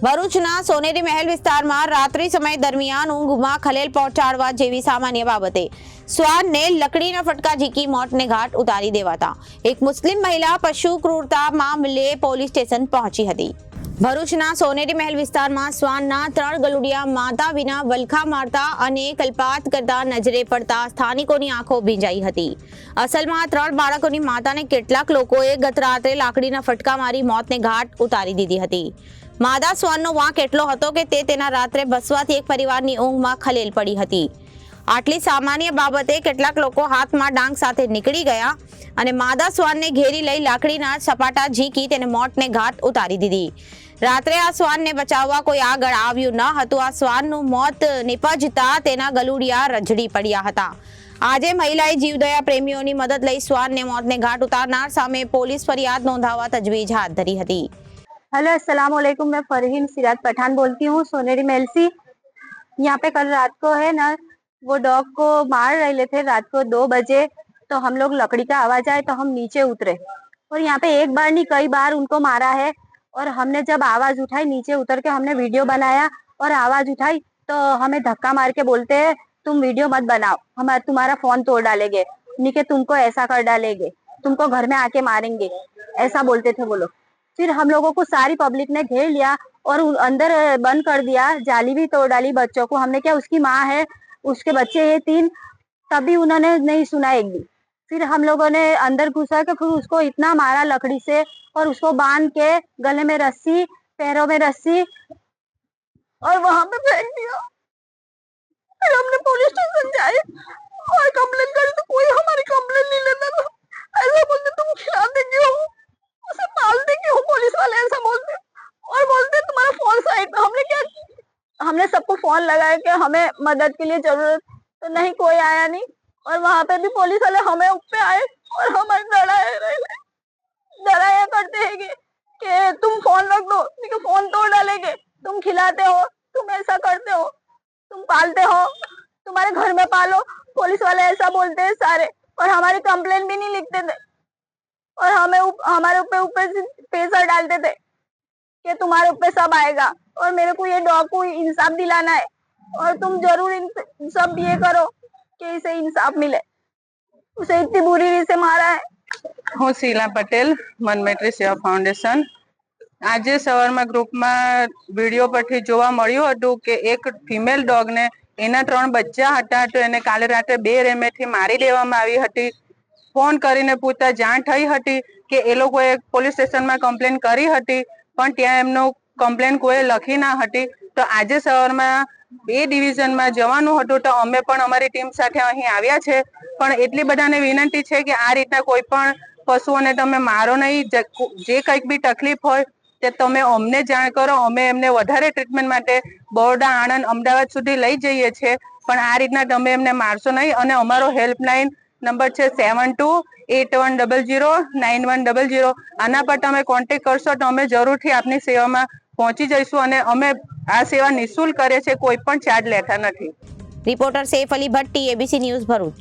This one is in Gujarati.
ભરૂચના સોનેરી મહેલ વિસ્તારમાં રાત્રિ સમય દરમિયાન ઊંઘમાં ખલેલ પહોંચાડવા જેવી સામાન્ય બાબતે શ્વાનને લકડીના ફટકા ઝીકી મોતને ઘાટ ઉતારી દેવાતા એક મુસ્લિમ મહિલા પશુ ક્રૂરતા મામલે પોલીસ સ્ટેશન પહોંચી હતી। ભરૂચના સોનેરી મહેલ વિસ્તારમાં શ્વાનના 3 ગલુડિયા માતા વિના વલખા મારતા અને કલ્પાત કરતા નજરે પડતા સ્થાનિકોની આંખો ભીંજાઈ હતી। અસલમાં 3 બાળકોની માતાને કેટલાક લોકોએ ગત રાત્રે લાકડીના ફટકા મારી મોતને ઘાટ ઉતારી દીધી હતી। માદા શ્વાનનો વાંક એટલો હતો કે તે તેના રાત્રે ભસવાથી એક પરિવારની ઊંઘમાં ખલેલ પડી હતી। આટલી સામાન્ય બાબતે કેટલાક લોકો હાથમાં ડાંગ સાથે નીકળી ગયા અને માદા શ્વાનને ઘેરી લઈ લાકડીના સપાટા ઝીકી તેને મોતને ઘાટ ઉતારી દીધી। રાત્રે આ શ્વાનને બચાવવા કોઈ આગળ આવ્યું ન હતું। આ શ્વાનનું મોત નિપજતા તેના ગલુડિયા રજડી પડ્યા હતા। આજે મહિલાએ જીવદયા પ્રેમીઓની મદદ લઈ શ્વાનને મોતને ઘાટ ઉતારનાર સામે પોલીસ ફરિયાદ નોંધાવવા તજવીજ હાથ ધરી હતી। हेलो अस्सलाम वालेकुम, मैं फरहीन सिराज पठान बोलती हूँ सोनेरी महल से। यहाँ पे कल रात को है ना वो डॉग को मार रहे थे रात को 2 बजे, तो हम लोग लकड़ी का आवाज आए तो हम नीचे उतरे और यहाँ पे एक बार नहीं कई बार उनको मारा है। और हमने जब आवाज उठाई नीचे उतर के हमने वीडियो बनाया और आवाज उठाई तो हमें धक्का मार के बोलते हैं तुम वीडियो मत बनाओ, हम तुम्हारा फोन तोड़ डालेंगे, नहीं के तुमको ऐसा कर डालेंगे, तुमको घर में आके मारेंगे, ऐसा बोलते थे वो लोग। फिर हम लोगों को सारी पब्लिक ने घेर लिया और अंदर बंद कर दिया, जाली भी तोड़ डाली बच्चों को। हमने क्या उसकी माँ है, उसके बच्चे ये 3, तभी उन्होंने नहीं सुना एक भी। फिर हम लोगों ने अंदर घुसा के फिर उसको इतना मारा लकड़ी से और उसको बांध के गले में रस्सी पैरों में रस्सी और वहां पे फेंक दिया। फिर हमने पुलिस स्टेशन जाए और कंप्लेन करी तो कोई हमारी कंप्लेन नहीं लेता था। ऐसा बोलते तुम खिलाते क्यों, उसे पालते क्यों, पुलिस वाले ऐसा बोलते और बोलते तुम्हारा फोन साइड पे। हमने क्या, हमने सबको फोन लगाया कि हमें मदद के लिए जरूरत, तो नहीं कोई आया नहीं। और वहां पे भी पुलिस वाले हमें ऊपर आए और हमें डराया करते हैं कि तुम फोन रख दो, नहीं फोन तोड़ डालेंगे, तुम खिलाते हो, तुम ऐसा करते हो, तुम पालते हो, तुम्हारे घर में पालो। पुलिस वाले ऐसा बोलते हैं सारे और हमारी कंप्लेन भी नहीं लिखते थे और हमें हमारे ऊपर से प्रेशर डालते थे कि तुम्हारे ऊपर सब आएगा और मेरे को ये डॉग को इंसाफ दिलाना है और तुम जरूर सब ये करो कि इसे इंसाफ मिले। उसे इतनी बुरी रीत से मारा है। હું શીલા પટેલ, મનમેટ્રી સેવા ફાઉન્ડેશન। આજે સવારમાં ગ્રુપમાં વિડીયો પરથી જોવા મળ્યું હતું કે એક ફિમેલ ડોગને એના 3 બચ્ચા હતા તો એને કાલે રાત્રે 2 રેમેથી મારી દેવામાં આવી હતી। ફોન કરીને પૂછતા જાણ થઈ હતી કે એ લોકોએ પોલીસ સ્ટેશનમાં કમ્પ્લેન કરી હતી પણ ત્યાં એમનું કમ્પ્લેન કોઈ લખી ના હતી। તો આજે સવારમાં એ ડિવિઝનમાં જવાનું હતું તો અમે પણ અમારી ટીમ સાથે અહીં આવ્યા છે। પણ એટલી બધાને વિનંતી છે કે આ રીતના કોઈ પણ પશુઓને તમે મારો નહીં। જે કંઈક બી તકલીફ હોય તે તમે અમને જાણ કરો, અમે એમને વધારે ટ્રીટમેન્ટ માટે બરોડા, આણંદ, અમદાવાદ સુધી લઈ જઈએ છીએ। પણ આ રીતના તમે એમને મારશો નહીં। અને અમારો હેલ્પલાઇન નંબર છે 7281009100। આના પર તમે કોન્ટેક્ટ કરશો તો અમે જરૂરથી આપની સેવામાં પહોંચી જઈશું અને અમે આ સેવા નિઃશુલ્ક કરીએ છીએ, કોઈ પણ ચાર્જ લેતા નથી। Reporter Saif Ali Bhatti, ABC news Bharuch.